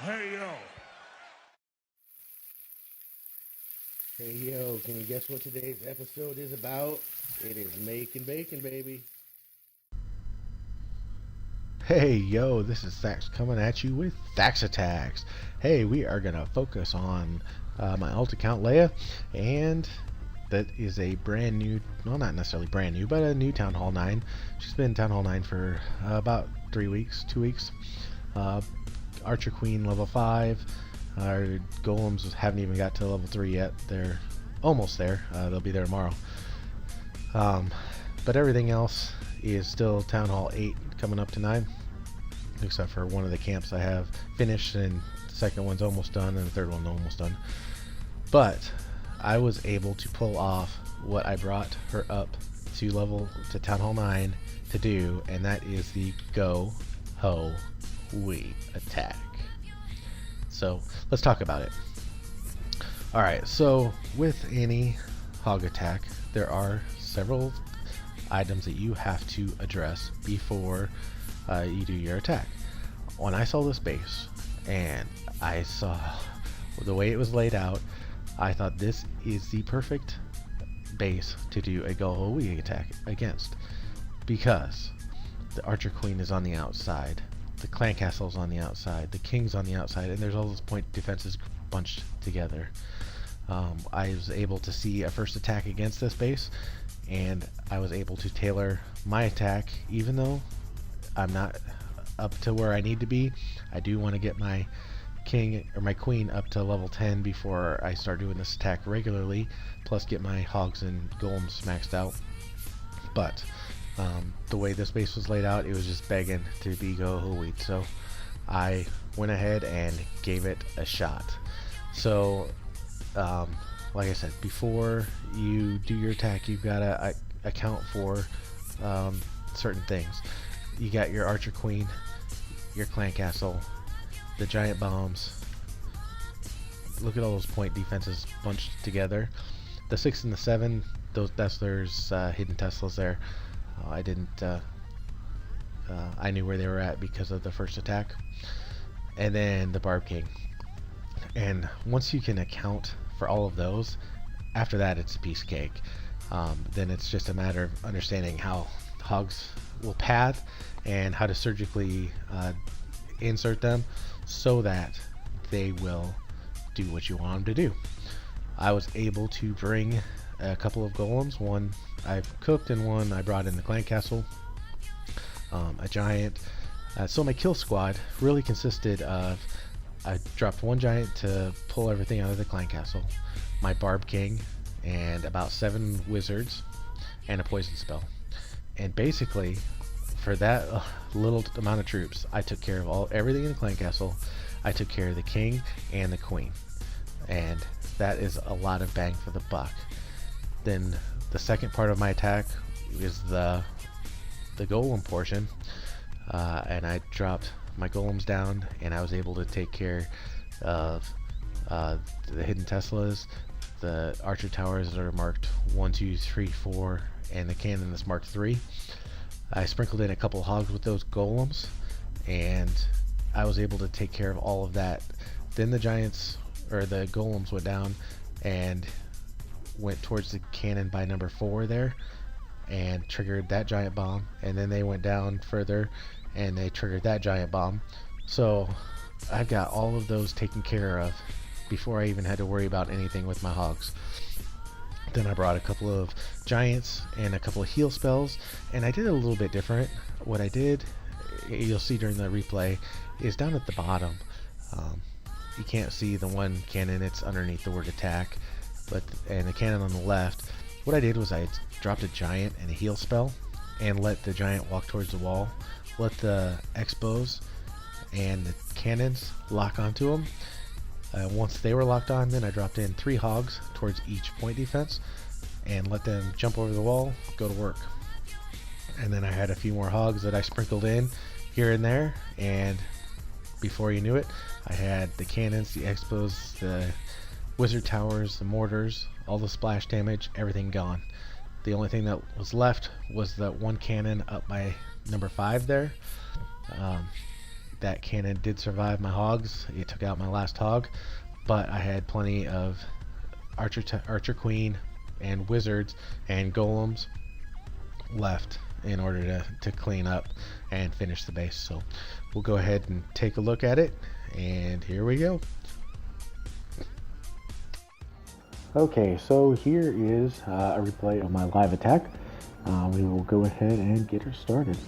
Hey yo. Hey yo, can you guess what today's episode is about? It is making bacon, baby. Hey yo, this is Thax coming at you with Thax Attacks. Hey, we are gonna focus on my alt account Leia, and that is a brand new, well, not necessarily brand new, but a new Town Hall 9. She's been Town Hall 9 for about 3 weeks, 2 weeks. Uh, Archer Queen level 5. Our golems haven't even got to level 3 yet. They're almost there. They'll be there tomorrow. But everything else is still Town Hall 8 coming up to 9. Except for one of the camps I have finished, and the second one's almost done, and the third one's almost done. But I was able to pull off what I brought her up to Town Hall 9 to do, and that is the GoHoWi attack. So let's talk about it. Alright, so with any hog attack, there are several items that you have to address before you do your attack. When I saw this base and I saw the way it was laid out, I thought this is the perfect base to do a GoHoWi attack against, because the Archer Queen is on the outside, the Clan Castle's on the outside, the King's on the outside, and there's all those point defenses bunched together. I was able to see a first attack against this base, and I was able to tailor my attack. Even though I'm not up to where I need to be, I do want to get my king or my queen up to level 10 before I start doing this attack regularly, plus get my hogs and golems maxed out. But the way this base was laid out, it was just begging to be GoHoWi, so I went ahead and gave it a shot. So like I said, before you do your attack, you've got to account for certain things. You got your Archer Queen, your Clan Castle, the giant bombs. Look at all those point defenses bunched together. The 6 and the 7, there's hidden Teslas there. I knew where they were at because of the first attack. And then the Barb King. And once you can account for all of those, after that it's a piece of cake. Then it's just a matter of understanding how hogs will path and how to surgically insert them so that they will do what you want them to do. I was able to bring a couple of golems. One I've cooked and one I brought in the Clan Castle. A giant. So my kill squad really consisted of, I dropped one giant to pull everything out of the Clan Castle, my Barb King, and about 7 wizards, and a poison spell. And basically, for that little amount of troops, I took care of everything in the Clan Castle. I took care of the king and the queen, and that is a lot of bang for the buck. Then the second part of my attack is the golem portion, and I dropped my golems down, and I was able to take care of the hidden Teslas, the archer towers that are marked 1, 2, 3, 4, and the cannon that's marked 3. I sprinkled in a couple hogs with those golems, and I was able to take care of all of that. Then the golems went down and went towards the cannon by number 4 there and triggered that giant bomb, and then they went down further and they triggered that giant bomb. So I've got all of those taken care of before I even had to worry about anything with my hogs. Then I brought a couple of giants and a couple of heal spells, and I did it a little bit different. What I did, you'll see during the replay, is down at the bottom. You can't see the one cannon, it's underneath the word attack, and the cannon on the left. What I did was I dropped a giant and a heal spell and let the giant walk towards the wall, let the expos and the cannons lock onto them. Once they were locked on, then I dropped in 3 hogs towards each point defense and let them jump over the wall, go to work. And then I had a few more hogs that I sprinkled in here and there, and before you knew it, I had the cannons, the expos, the wizard towers, the mortars, all the splash damage, everything gone. The only thing that was left was that one cannon up by number 5 there. that cannon did survive my hogs. It took out my last hog, but I had plenty of archer queen and wizards and golems left in order to clean up and finish the base. So we'll go ahead and take a look at it, and here we go. Okay, so here is a replay of my live attack. We will go ahead and get her started.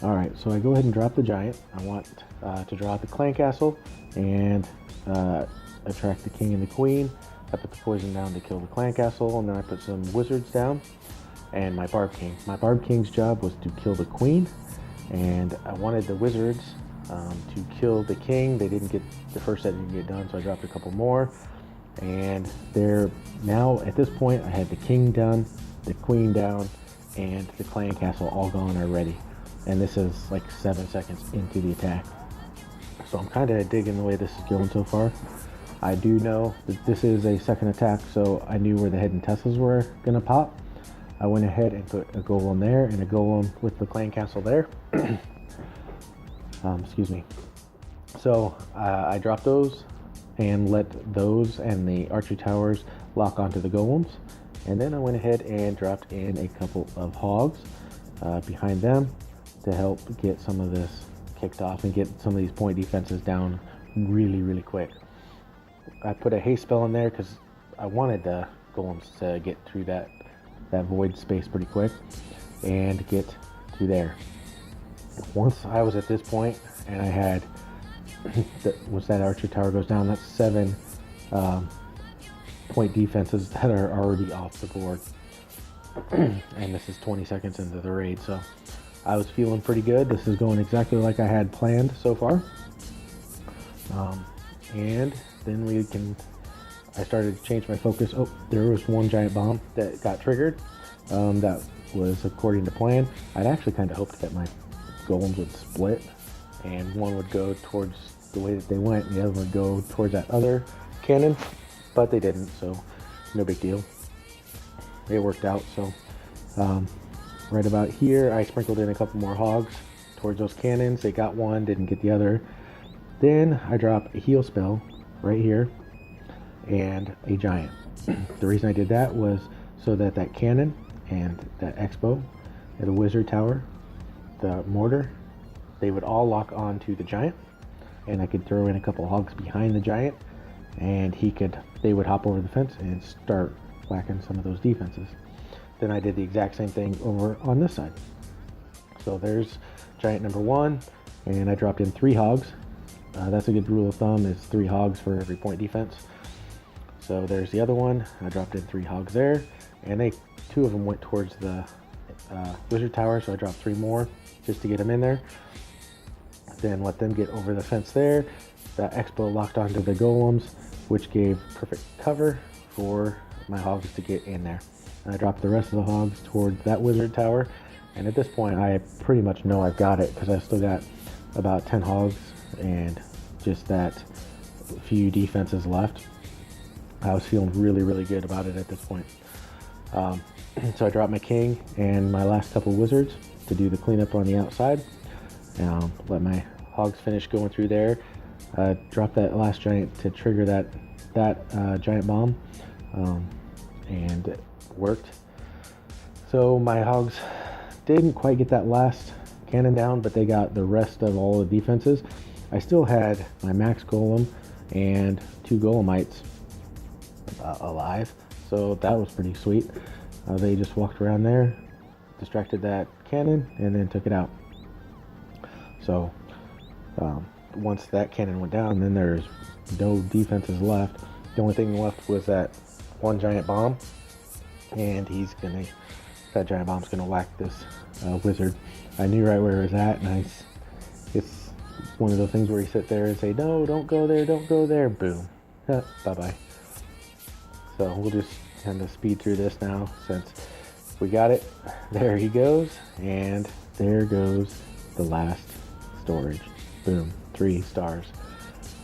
Alright, so I go ahead and drop the giant. I want to draw out the clan castle and attract the king and the queen. I put the poison down to kill the clan castle, and then I put some wizards down and my barb king. My barb king's job was to kill the queen, and I wanted the wizards to kill the king. They didn't get, the first set didn't get done, so I dropped a couple more. And they're now, at this point, I had the king done, the queen down, and the clan castle all gone already. And this is like 7 seconds into the attack. So I'm kind of digging the way this is going so far. I do know that this is a second attack, so I knew where the hidden Teslas were going to pop. I went ahead and put a golem there and a golem with the clan castle there. Excuse me. So I dropped those and let those and the archery towers lock onto the golems. And then I went ahead and dropped in a couple of hogs behind them to help get some of this kicked off and get some of these point defenses down really quick. I put a haste spell in there because I wanted the golems to get through that void space pretty quick and get to there. Once I was at this point and I had once that archer tower goes down, that's 7 point defenses that are already off the board. And this is 20 seconds into the raid, so I was feeling pretty good. This is going exactly like I had planned so far. And then I started to change my focus. Oh, there was one giant bomb that got triggered. That was according to plan. I'd actually kind of hoped that my golems would split, and one would go towards the way that they went, and the other would go towards that other cannon, but they didn't, so no big deal. It worked out. So right about here, I sprinkled in a couple more hogs towards those cannons. They got one, didn't get the other. Then I drop a heal spell right here and a giant. The reason I did that was so that that cannon and that expo and the wizard tower, the mortar, they would all lock onto the giant, and I could throw in a couple hogs behind the giant, and they would hop over the fence and start whacking some of those defenses. Then I did the exact same thing over on this side. So there's giant number 1, and I dropped in 3 hogs. That's a good rule of thumb, is 3 hogs for every point defense. So there's the other one. I dropped in 3 hogs there, and 2 of them went towards the wizard tower, so I dropped 3 more just to get them in there. Then let them get over the fence there. That expo locked onto the golems, which gave perfect cover for my hogs to get in there. And I dropped the rest of the hogs towards that wizard tower, and at this point I pretty much know I've got it, because I've still got about 10 hogs and just that few defenses left. I was feeling really good about it at this point. So I dropped my king and my last couple wizards to do the cleanup on the outside. Let my hogs finish going through there. Drop that last giant to trigger that giant bomb, and it worked. So my hogs didn't quite get that last cannon down, but they got the rest of all the defenses. I still had my max golem and 2 golemites alive, so that was pretty sweet. They just walked around there, distracted that cannon, and then took it out. So once that cannon went down, then there's no defenses left. The only thing left was that one giant bomb, and that giant bomb's gonna whack this wizard. I knew right where it was at, and it's one of those things where you sit there and say, no, don't go there, boom, bye-bye. So we'll just kind of speed through this now, since we got it. There he goes, and there goes the last storage. Boom, 3 stars.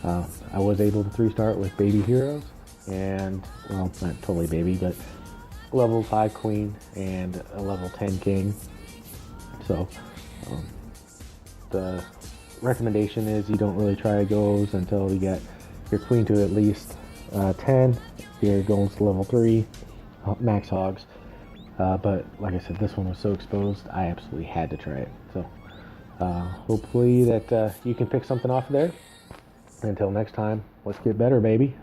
I was able to 3-star it with baby heroes, and, well, not totally baby, but level 5 queen and a level 10 king. So the recommendation is you don't really try goes until you get your queen to at least 10. You're going to level 3 max hogs. But like I said, this one was so exposed, I absolutely had to try it. So hopefully that you can pick something off of there. Until next time, let's get better, baby.